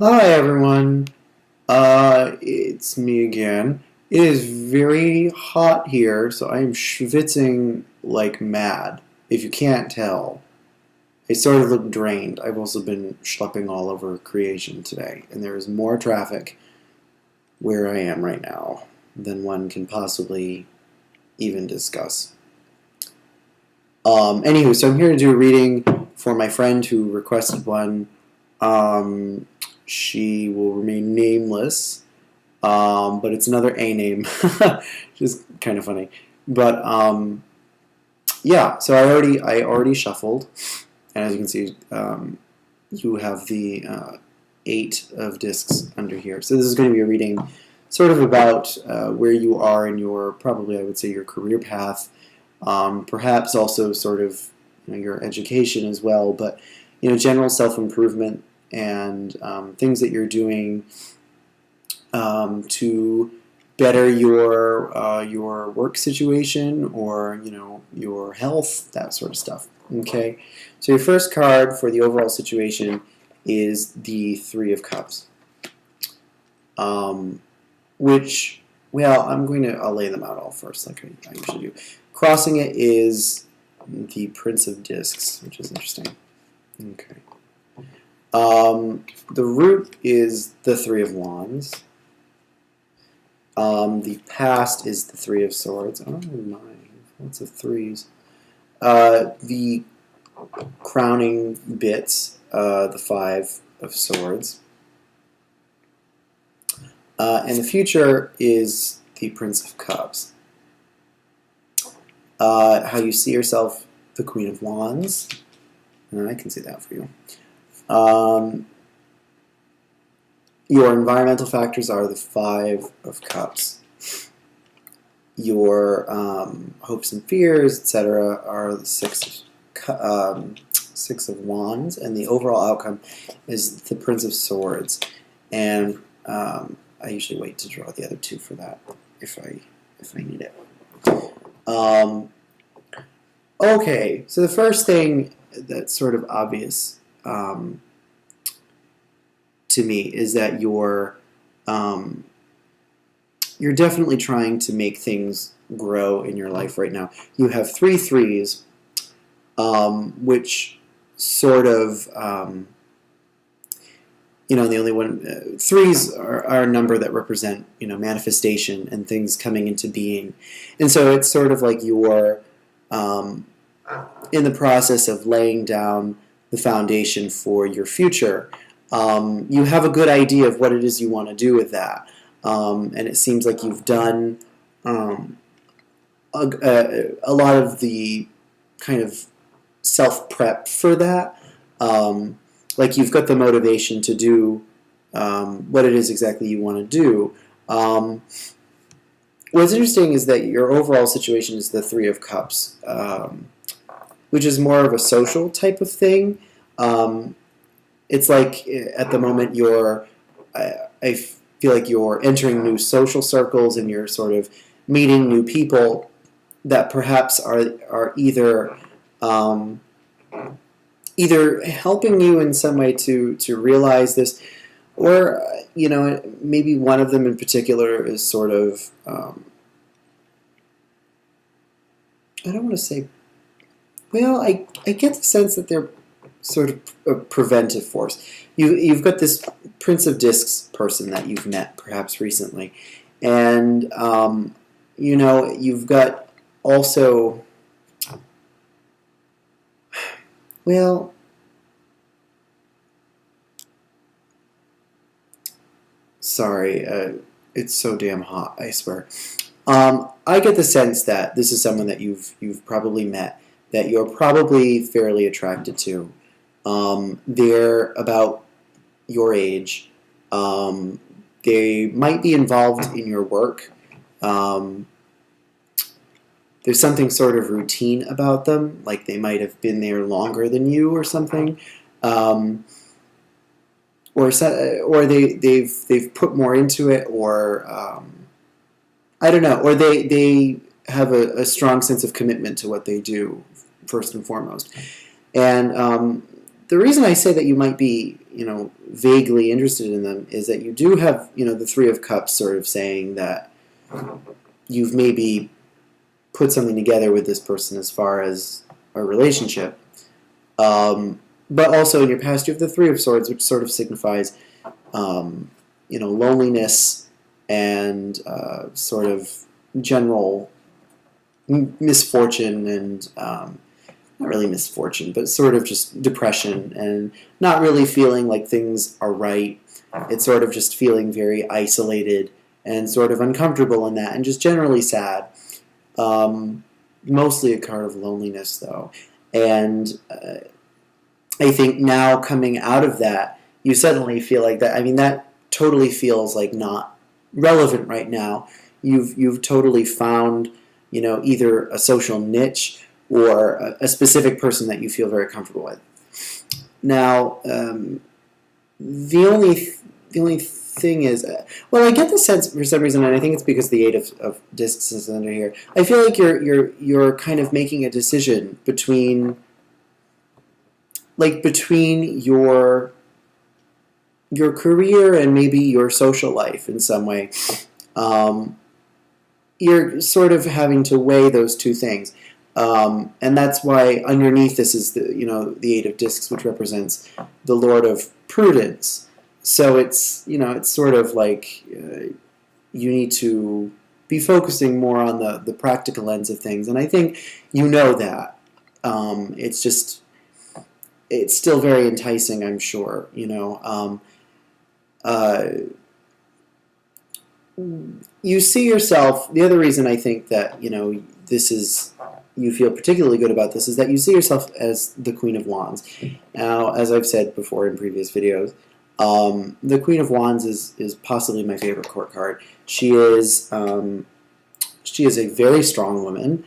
Hi everyone. It's me again. It is very hot here, so I am schwitzing like mad. If you can't tell, I sort of look drained. I've also been schlepping all over creation today, and there is more traffic where I am right now than one can possibly even discuss. Anywho, so I'm here to do a reading for my friend who requested one. Um, she will remain nameless. But it's another A name, which is kind of funny. But yeah, so I already shuffled, and as you can see, you have the 8 of discs under here. So this is going to be a reading, sort of about where you are in your probably I would say your career path, perhaps also sort of your education as well, but general self improvement and things that you're doing to better your work situation or your health, that sort of stuff. Okay, so your first card for the overall situation is the Three of Cups, which I'll lay them out all first, like I usually do. Crossing it is the Prince of Discs, which is interesting. Okay. The root is the Three of Wands. The past is the Three of Swords. Oh my, lots of threes. The crowning bits, the Five of Swords. And the future is the Prince of Cups. How you see yourself, the Queen of Wands. And I can see that for you. Your environmental factors are the Five of Cups. Your hopes and fears, etc., are the Six of Wands, and the overall outcome is the Prince of Swords. And I usually wait to draw the other two for that if I need it. Okay, so the first thing that's sort of obvious to me is that you're definitely trying to make things grow in your life right now. You have 3 threes, which sort of, the only one, threes are a number that represent, manifestation and things coming into being. And so it's sort of like you're in the process of laying down the foundation for your future. You have a good idea of what it is you want to do with that. And it seems like you've done a lot of the kind of self-prep for that. Like you've got the motivation to do what it is exactly you want to do. What's interesting is that your overall situation is the Three of Cups, which is more of a social type of thing. It's like at the moment I feel like you're entering new social circles and you're sort of meeting new people that perhaps are either helping you in some way to realize this, or maybe one of them in particular is sort of I don't want to say. Well, I get the sense that they're sort of a preventive force. You've got this Prince of Discs person that you've met perhaps recently, and you've got also, well, sorry, it's so damn hot, I swear. I get the sense that this is someone that you've probably met, that you're probably fairly attracted to. They're about your age. They might be involved in your work. There's something sort of routine about them, like they might have been there longer than you or something. Or they've put more into it, or I don't know, or they have a strong sense of commitment to what they do, first and foremost. And the reason I say that you might be vaguely interested in them, is that you do have, the Three of Cups sort of saying that you've maybe put something together with this person as far as a relationship. But also in your past, you have the Three of Swords, which sort of signifies, loneliness and sort of general misfortune and not really misfortune, but sort of just depression and not really feeling like things are right. It's sort of just feeling very isolated and sort of uncomfortable in that and just generally sad. Mostly a card of loneliness, though. And I think now coming out of that, you suddenly feel like that. I mean, that totally feels like not relevant right now. You've totally found, either a social niche or a specific person that you feel very comfortable with. Now, the only thing is, I get the sense for some reason, and I think it's because the Eight of Discs is under here. I feel like you're kind of making a decision between your career and maybe your social life in some way. You're sort of having to weigh those two things. And that's why underneath this is the Eight of Discs, which represents the Lord of Prudence. So it's sort of like you need to be focusing more on the practical ends of things. And I think that. It's still very enticing, I'm sure. You see yourself. The other reason I think that this is. You feel particularly good about this is that you see yourself as the Queen of Wands. Now, as I've said before in previous videos, the Queen of Wands is possibly my favorite court card. She is a very strong woman,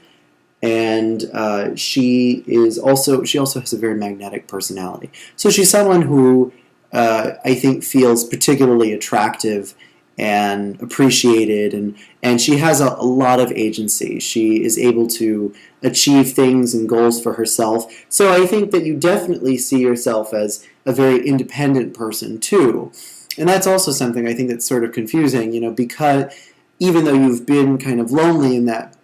and she also has a very magnetic personality. So she's someone who I think feels particularly attractive and appreciated, and she has a lot of agency. She is able to achieve things and goals for herself. So I think that you definitely see yourself as a very independent person too. And that's also something I think that's sort of confusing, because even though you've been kind of lonely in that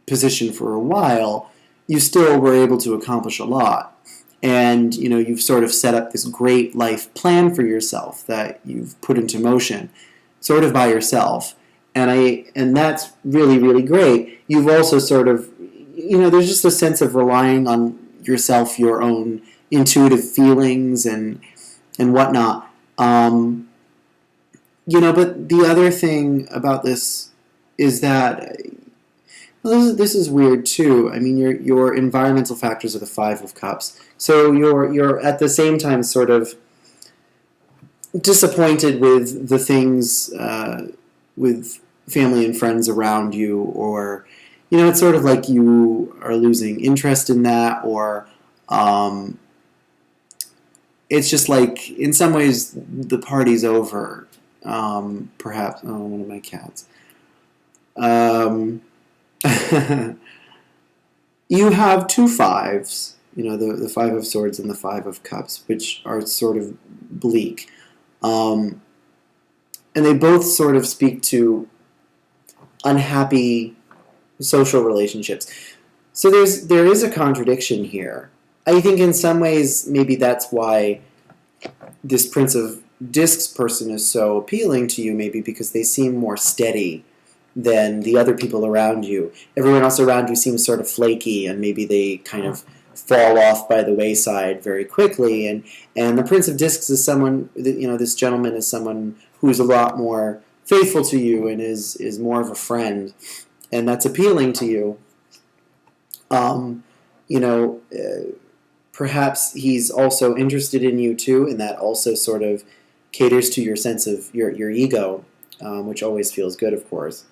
position for a while, you still were able to accomplish a lot. And, you've sort of set up this great life plan for yourself that you've put into motion, sort of by yourself. And that's really, really great. You've also sort of, there's just a sense of relying on yourself, your own intuitive feelings and whatnot. But the other thing about this is that this is weird too. I mean, your environmental factors are the Five of Cups, so you're at the same time sort of disappointed with the things with family and friends around you, or it's sort of like you are losing interest in that, or it's just like in some ways the party's over. Perhaps one of my cats. You have two fives, the Five of Swords and the Five of Cups, which are sort of bleak. And they both sort of speak to unhappy social relationships. So there is a contradiction here. I think in some ways maybe that's why this Prince of Discs person is so appealing to you, maybe because they seem more steady than the other people around you. Everyone else around you seems sort of flaky, and maybe they kind of fall off by the wayside very quickly. And the Prince of Discs is someone, this gentleman is someone who's a lot more faithful to you and is more of a friend, and that's appealing to you. Perhaps he's also interested in you too, and that also sort of caters to your sense of your ego, which always feels good, of course.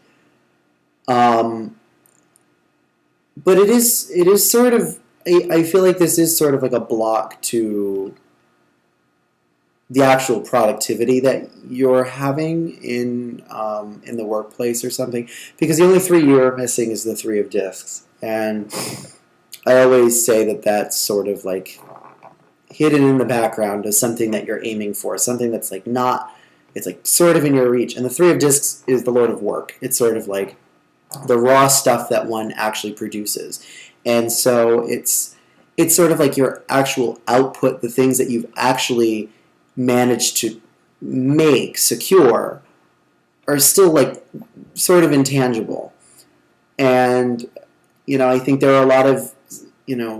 But it is sort of, I feel like this is sort of like a block to the actual productivity that you're having in the workplace or something, because the only three you're missing is the Three of Discs, and I always say that that's sort of like hidden in the background as something that you're aiming for, something that's like not, it's like sort of in your reach. And the Three of Discs is the Lord of Work. It's sort of like the raw stuff that one actually produces. And so it's sort of like your actual output, the things that you've actually managed to make secure are still like sort of intangible. And I think there are a lot of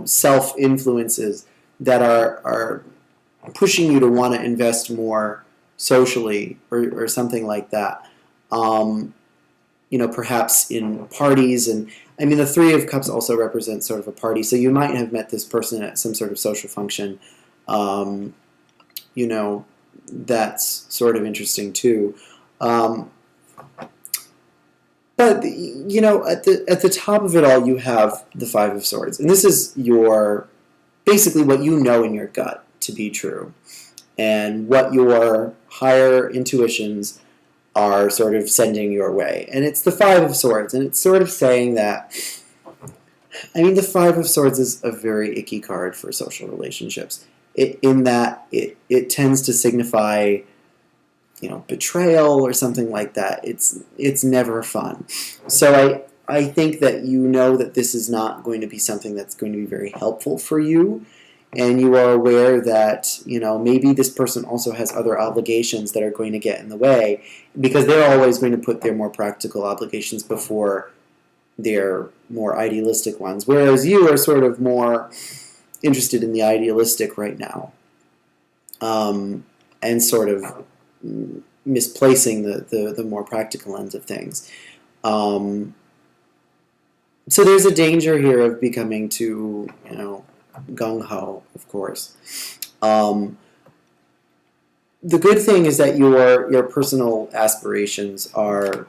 self influences that are pushing you to want to invest more socially or something like that. Perhaps in parties. And I mean, the Three of Cups also represents sort of a party. So you might have met this person at some sort of social function. That's sort of interesting too. But at the top of it all, you have the Five of Swords, and this is basically what you know in your gut to be true, and what your higher intuitions are sort of sending your way. And it's the Five of Swords, and it's sort of saying that, the Five of Swords is a very icky card for social relationships, in that it tends to signify betrayal or something like that. It's never fun. So I think that that this is not going to be something that's going to be very helpful for you, and you are aware that maybe this person also has other obligations that are going to get in the way, because they're always going to put their more practical obligations before their more idealistic ones, whereas you are sort of more interested in the idealistic right now, and sort of misplacing the more practical ends of things. So there's a danger here of becoming too, gung-ho, of course. The good thing is that your personal aspirations are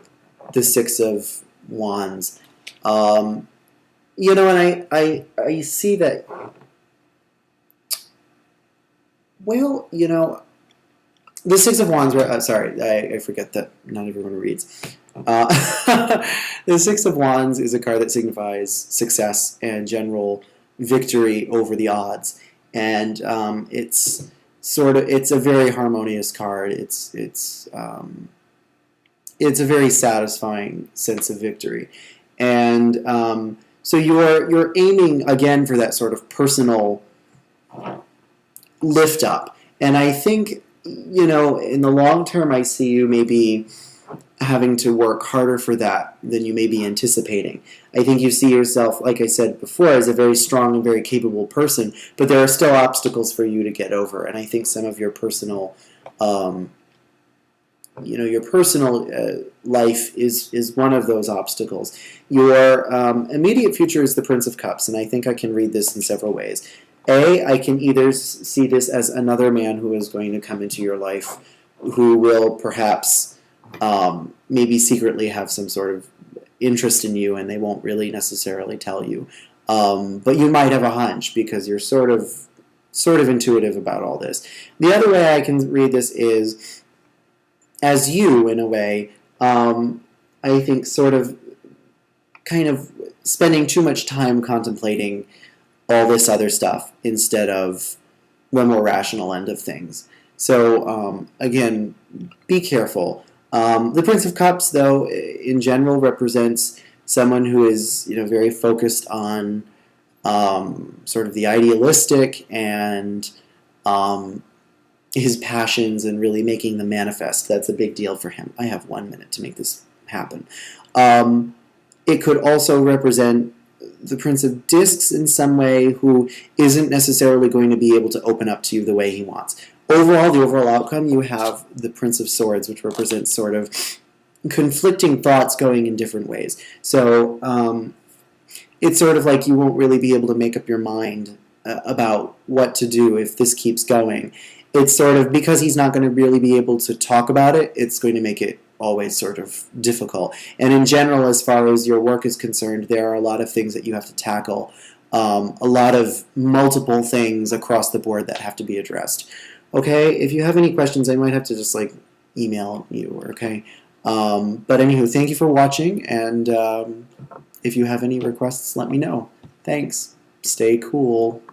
the Six of Wands. And I see that, well, the Six of Wands, sorry, I forget that not everyone reads. The Six of Wands is a card that signifies success and general victory over the odds. And it's a very harmonious card. It's a very satisfying sense of victory. And so you're aiming, again, for that sort of personal lift up. And I think, in the long term, I see you maybe having to work harder for that than you may be anticipating. I think you see yourself, like I said before, as a very strong and very capable person, but there are still obstacles for you to get over. And I think some of your personal, life is one of those obstacles. Your immediate future is the Prince of Cups, and I think I can read this in several ways. I can either see this as another man who is going to come into your life who will perhaps maybe secretly have some sort of interest in you, and they won't really necessarily tell you. But you might have a hunch because you're sort of intuitive about all this. The other way I can read this is as you, in a way, I think sort of kind of spending too much time contemplating all this other stuff instead of the more rational end of things. So, again, be careful. The Prince of Cups, though, in general, represents someone who is, very focused on sort of the idealistic and his passions and really making them manifest. That's a big deal for him. I have 1 minute to make this happen. It could also represent the Prince of Discs in some way, who isn't necessarily going to be able to open up to you the way he wants. Overall, the overall outcome, you have the Prince of Swords, which represents sort of conflicting thoughts going in different ways. So it's sort of like you won't really be able to make up your mind about what to do if this keeps going. It's sort of, because he's not going to really be able to talk about it, it's going to make it always sort of difficult. And in general, as far as your work is concerned, there are a lot of things that you have to tackle, a lot of multiple things across the board that have to be addressed. Okay, if you have any questions, I might have to just email you, okay? But anywho, thank you for watching, and if you have any requests, let me know. Thanks. Stay cool.